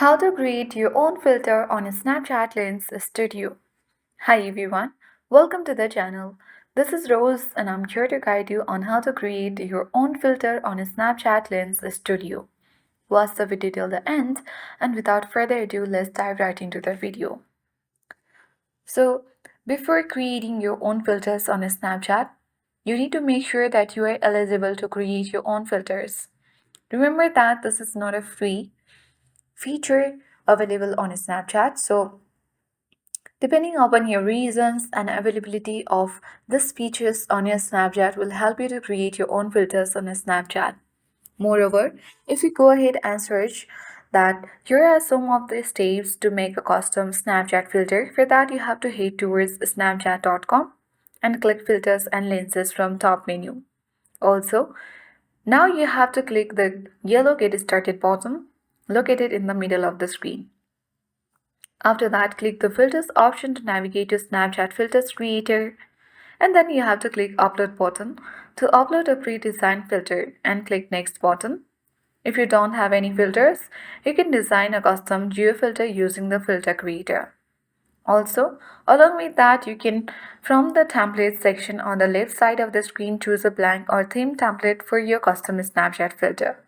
How to create your own filter on a Snapchat Lens Studio. Hi everyone, welcome to the channel. This is Rose and I'm here to guide you on how to create your own filter on a Snapchat Lens Studio. Watch the video till the end, and without further ado, let's dive right into the video. So, before creating your own filters on a Snapchat, you need to make sure that you are eligible to create your own filters. Remember that this is not a free feature available on Snapchat. So, depending upon your reasons and availability of these features on your Snapchat will help you to create your own filters on a Snapchat. Moreover, if you go ahead and search that here are some of the steps to make a custom Snapchat filter, for that you have to head towards snapchat.com and click filters and lenses from top menu. Also, now you have to click the yellow get started button located in the middle of the screen. After that, click the filters option to navigate to Snapchat filters creator, and then you have to click upload button to upload a pre-designed filter and click next button. If you don't have any filters, you can design a custom geofilter using the filter creator. Also, along with that, you can from the template section on the left side of the screen choose a blank or theme template for your custom Snapchat filter.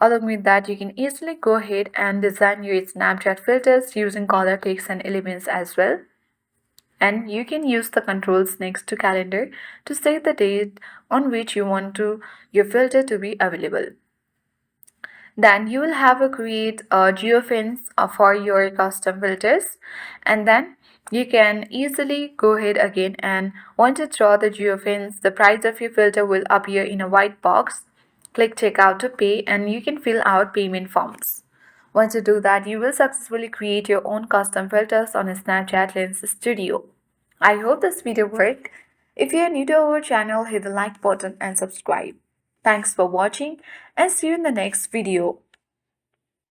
Along with that, you can easily go ahead and design your Snapchat filters using color text and elements as well. And you can use the controls next to calendar to set the date on which you want your filter to be available. Then you will have to create a geofence for your custom filters, and then you can easily go ahead again, and once you draw the geofence, the price of your filter will appear in a white box. Click checkout to pay and you can fill out payment forms. Once you do that, you will successfully create your own custom filters on a Snapchat Lens Studio. I hope this video worked. If you are new to our channel, hit the like button and subscribe. Thanks for watching and see you in the next video.